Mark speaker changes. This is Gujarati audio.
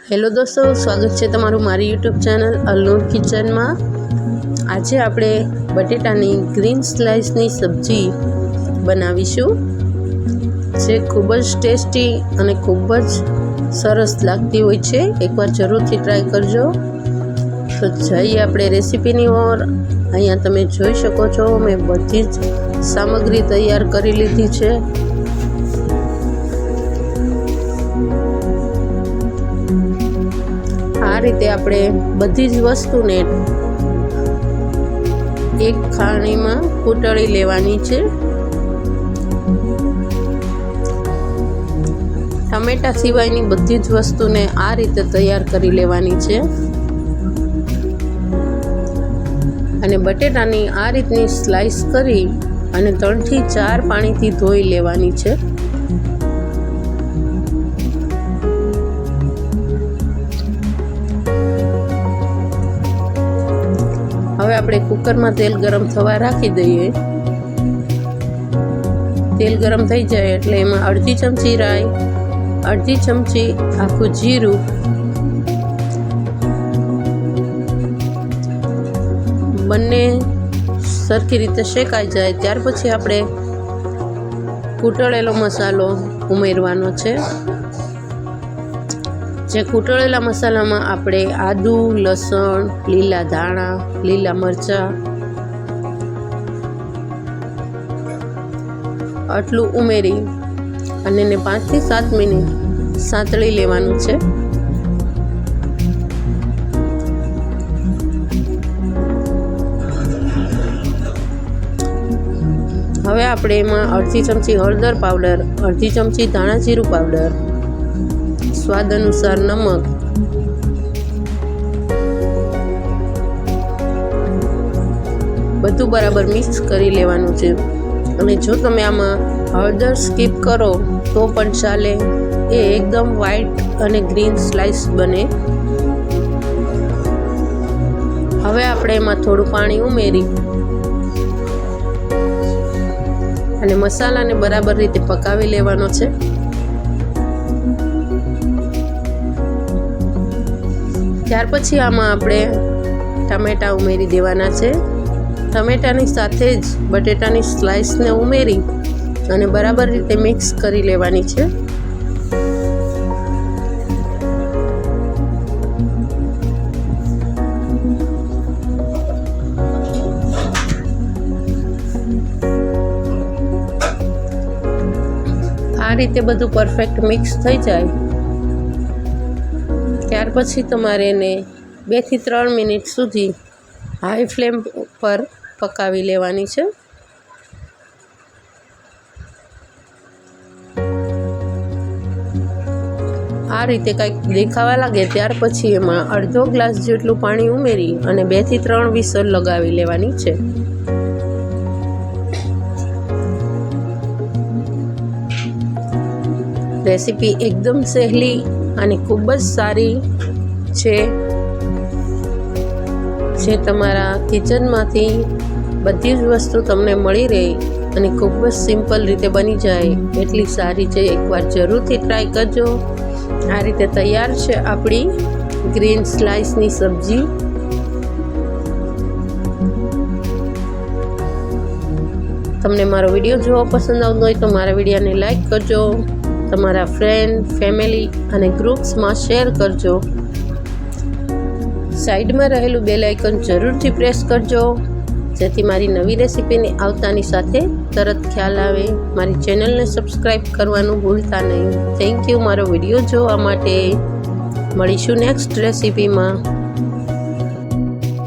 Speaker 1: હેલો દોસ્તો, સ્વાગત છે તમારું મારી યુટ્યુબ ચેનલ અલનૂર કિચનમાં। આજે આપણે બટેટાની ગ્રીન સ્લાઇસની સબ્જી બનાવીશું, જે ખૂબ જ ટેસ્ટી અને ખૂબ જ સરસ લાગતી હોય છે। એકવાર જરૂરથી ટ્રાય કરજો। તો જઈએ આપણે રેસીપીની ઓર। અહીંયા તમે જોઈ શકો છો, મેં બધી જ સામગ્રી તૈયાર કરી લીધી છે। આ રીતે આપણે બધી જ વસ્તુને એક ખાણીમાં કૂટળી લેવાની છે। ટમેટા સિવાયની બધી જ વસ્તુને આ રીતે તૈયાર કરી લેવાની છે અને બટેટાની આ રીતની સ્લાઇસ કરી અને 3 થી 4 પાણીથી ધોઈ લેવાની છે। હવે આપણે કુકરમાં તેલ ગરમ થવા રાખી દઈએ। તેલ ગરમ થઈ જાય એટલે એમાં અડધી ચમચી રાઈ, અડધી ચમચી આખું જીરું, બંને સરખી રીતે શેકાઈ જાય ત્યાર પછી આપણે કૂટળેલો મસાલો ઉમેરવાનો છે। જે કૂટળેલા મસાલામાં આપણે આદુ, લસણ, લીલા ધાણા, લીલા મરચાં આટલું ઉમેરી અને એને 5 થી 7 મિનિટ સાંતળી લેવાનું છે। હવે આપણે એમાં અડધી ચમચી હળદર પાવડર, અડધી ચમચી ધાણા જીરું પાવડર, સ્વાદ અનુસાર નમક, બધું બરાબર મિક્સ કરી લેવાનું છે। અને જો તમે આમાં હળદર સ્કીપ કરો તો પણ ચાલે, એ એકદમ વ્હાઈટ અને ગ્રીન સ્લાઇસ બને। હવે આપણે એમાં થોડું પાણી ઉમેરી અને મસાલાને બરાબર રીતે પકાવી લેવાનો છે। ત્યાર પછી આમાં આપણે ટામેટાં ઉમેરી દેવાના છે। ટમેટાની સાથે જ બટેટાની સ્લાઇસને ઉમેરી અને બરાબર રીતે મિક્સ કરી લેવાની છે। આ રીતે બધું પરફેક્ટ મિક્સ થઈ જાય ત્યાર પછી તમારે એને 2 થી 3 મિનિટ સુધી હાઈ ફ્લેમ પર પકાવી લેવાની છે। આ રીતે કંઈક દેખાવા લાગે ત્યાર પછી એમાં અડધો ગ્લાસ જેટલું પાણી ઉમેરી અને 2 થી 3 વિસલ લગાવી લેવાની છે। રેસીપી એકદમ સહેલી અને ખૂબ જ સારી છે, જે તમારા કિચનમાંથી બધી જ વસ્તુ તમને મળી રહે અને ખૂબ જ સિમ્પલ રીતે બની જાય એટલી સારી છે। એકવાર જરૂરથી ટ્રાય કરજો। આ રીતે તૈયાર છે આપણી ગ્રીન સ્લાઇસની સબ્જી। તમને મારો વિડીયો જોવો પસંદ આવતો હોય તો મારા વિડીયોને લાઈક કરજો, તમારા ફ્રેન્ડ, ફેમિલી અને ગ્રુપ્સમાં શેર કરજો। સાઈડમાં રહેલું બેલ આઇકન જરૂરથી પ્રેસ કરજો, જેથી મારી નવી રેસીપીની આવતાની સાથે તરત ખ્યાલ આવે। મારી ચેનલને સબસ્ક્રાઈબ કરવાનું ભૂલતા નહીં। થેન્ક યુ મારો વિડીયો જોવા માટે। મળીશું નેક્સ્ટ રેસીપીમાં।